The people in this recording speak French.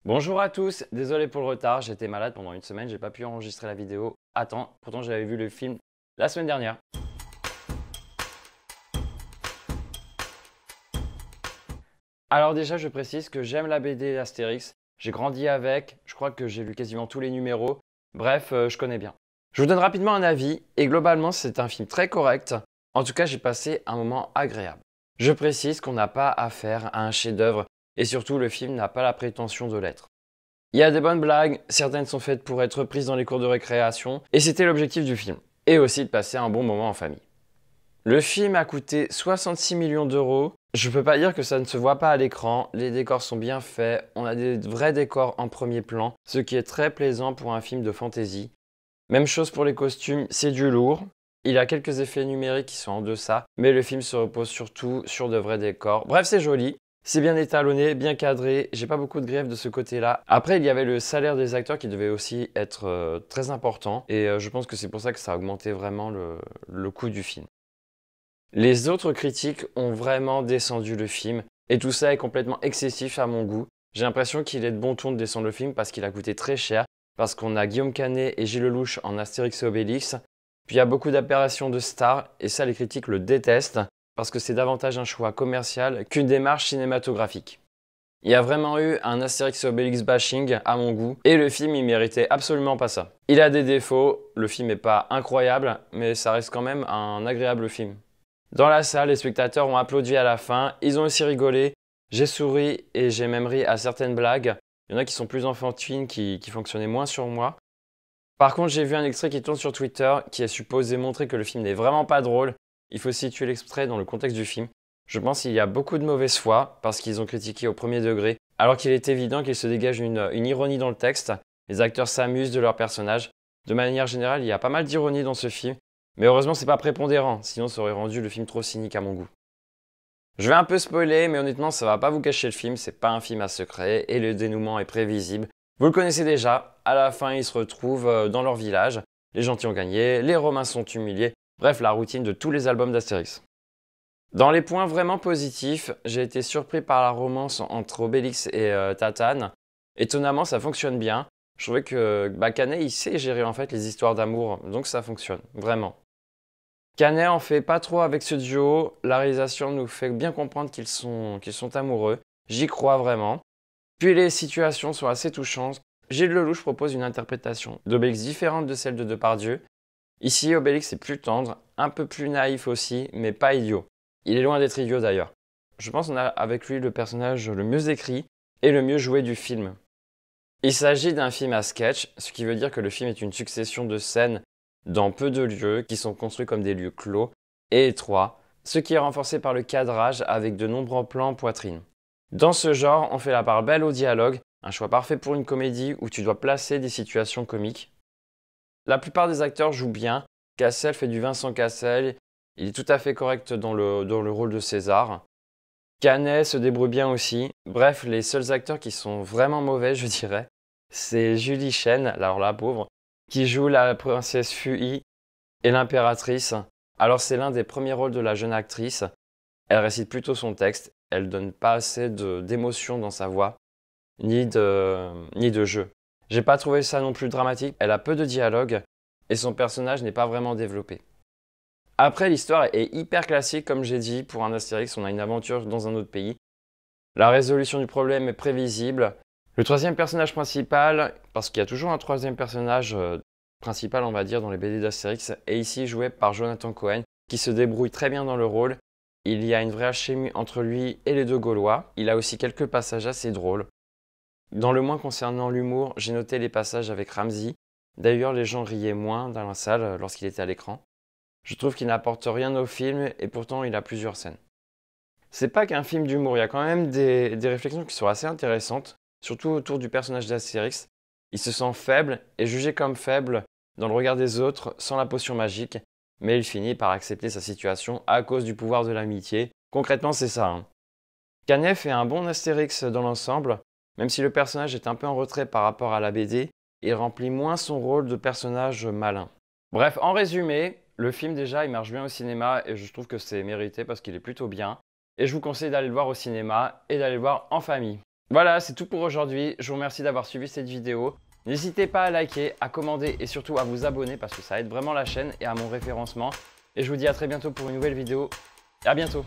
Bonjour à tous, désolé pour le retard, j'étais malade pendant une semaine, j'ai pas pu enregistrer la vidéo à temps, pourtant j'avais vu le film la semaine dernière. Alors déjà je précise que j'aime la BD Astérix, j'ai grandi avec, je crois que j'ai lu quasiment tous les numéros, bref, je connais bien. Je vous donne rapidement un avis, et globalement c'est un film très correct, en tout cas j'ai passé un moment agréable. Je précise qu'on n'a pas affaire à un chef-d'œuvre, et surtout le film n'a pas la prétention de l'être. Il y a des bonnes blagues, certaines sont faites pour être prises dans les cours de récréation, et c'était l'objectif du film. Et aussi de passer un bon moment en famille. Le film a coûté 66 millions d'euros. Je peux pas dire que ça ne se voit pas à l'écran, les décors sont bien faits, on a des vrais décors en premier plan, ce qui est très plaisant pour un film de fantasy. Même chose pour les costumes, c'est du lourd. Il y a quelques effets numériques qui sont en deçà, mais le film se repose surtout sur de vrais décors. Bref, c'est joli. C'est bien étalonné, bien cadré, j'ai pas beaucoup de griefs de ce côté-là. Après, il y avait le salaire des acteurs qui devait aussi être très important, et je pense que c'est pour ça que ça a augmenté vraiment le coût du film. Les autres critiques ont vraiment descendu le film, et tout ça est complètement excessif à mon goût. J'ai l'impression qu'il est de bon ton de descendre le film parce qu'il a coûté très cher, parce qu'on a Guillaume Canet et Gilles Lelouch en Astérix et Obélix, puis il y a beaucoup d'apparitions de stars, et ça les critiques le détestent, parce que c'est davantage un choix commercial qu'une démarche cinématographique. Il y a vraiment eu un Astérix et Obélix bashing à mon goût, et le film il méritait absolument pas ça. Il a des défauts, le film n'est pas incroyable, mais ça reste quand même un agréable film. Dans la salle, les spectateurs ont applaudi à la fin, ils ont aussi rigolé, j'ai souri et j'ai même ri à certaines blagues. Il y en a qui sont plus enfantines, qui fonctionnaient moins sur moi. Par contre, j'ai vu un extrait qui tourne sur Twitter qui est supposé montrer que le film n'est vraiment pas drôle. Il faut situer l'extrait dans le contexte du film. Je pense qu'il y a beaucoup de mauvaise foi parce qu'ils ont critiqué au premier degré, alors qu'il est évident qu'il se dégage une ironie dans le texte. Les acteurs s'amusent de leurs personnages. De manière générale, il y a pas mal d'ironie dans ce film, mais heureusement c'est pas prépondérant, sinon ça aurait rendu le film trop cynique à mon goût. Je vais un peu spoiler, mais honnêtement ça va pas vous cacher le film, c'est pas un film à secret et le dénouement est prévisible. Vous le connaissez déjà, à la fin ils se retrouvent dans leur village, les gentils ont gagné, les Romains sont humiliés, bref la routine de tous les albums d'Astérix. Dans les points vraiment positifs, j'ai été surpris par la romance entre Obélix et Tatane. Étonnamment ça fonctionne bien, je trouvais que Canet il sait gérer en fait les histoires d'amour, donc ça fonctionne, vraiment. Canet en fait pas trop avec ce duo, la réalisation nous fait bien comprendre qu'ils sont amoureux, j'y crois vraiment. Puis les situations sont assez touchantes. Gilles Lelouch propose une interprétation d'Obélix différente de celle de Depardieu. Ici, Obélix est plus tendre, un peu plus naïf aussi, mais pas idiot. Il est loin d'être idiot d'ailleurs. Je pense qu'on a avec lui le personnage le mieux écrit et le mieux joué du film. Il s'agit d'un film à sketch, ce qui veut dire que le film est une succession de scènes dans peu de lieux qui sont construits comme des lieux clos et étroits, ce qui est renforcé par le cadrage avec de nombreux plans poitrine. Dans ce genre, on fait la part belle au dialogue, un choix parfait pour une comédie où tu dois placer des situations comiques. La plupart des acteurs jouent bien, Cassel fait du Vincent Cassel, il est tout à fait correct dans le rôle de César. Canet se débrouille bien aussi. Bref, les seuls acteurs qui sont vraiment mauvais, je dirais, c'est Julie Chen, alors la pauvre, qui joue la princesse Fui et l'impératrice. Alors c'est l'un des premiers rôles de la jeune actrice. Elle récite plutôt son texte, elle donne pas assez d'émotion dans sa voix, ni de jeu. J'ai pas trouvé ça non plus dramatique, elle a peu de dialogue et son personnage n'est pas vraiment développé. Après, l'histoire est hyper classique, comme j'ai dit, pour un Astérix, on a une aventure dans un autre pays. La résolution du problème est prévisible. Le troisième personnage principal, parce qu'il y a toujours un troisième personnage principal, on va dire, dans les BD d'Astérix, est ici joué par Jonathan Cohen, qui se débrouille très bien dans le rôle. Il y a une vraie alchimie entre lui et les deux Gaulois. Il a aussi quelques passages assez drôles. Dans le moins concernant l'humour, j'ai noté les passages avec Ramzy. D'ailleurs, les gens riaient moins dans la salle lorsqu'il était à l'écran. Je trouve qu'il n'apporte rien au film et pourtant il a plusieurs scènes. C'est pas qu'un film d'humour, il y a quand même des réflexions qui sont assez intéressantes, surtout autour du personnage d'Astérix. Il se sent faible et jugé comme faible dans le regard des autres sans la potion magique, mais il finit par accepter sa situation à cause du pouvoir de l'amitié. Concrètement, c'est ça. Canet fait un bon Astérix dans l'ensemble, même si le personnage est un peu en retrait par rapport à la BD, il remplit moins son rôle de personnage malin. Bref, en résumé, le film déjà il marche bien au cinéma et je trouve que c'est mérité parce qu'il est plutôt bien. Et je vous conseille d'aller le voir au cinéma et d'aller le voir en famille. Voilà, c'est tout pour aujourd'hui. Je vous remercie d'avoir suivi cette vidéo. N'hésitez pas à liker, à commander et surtout à vous abonner parce que ça aide vraiment la chaîne et à mon référencement. Et je vous dis à très bientôt pour une nouvelle vidéo. À bientôt!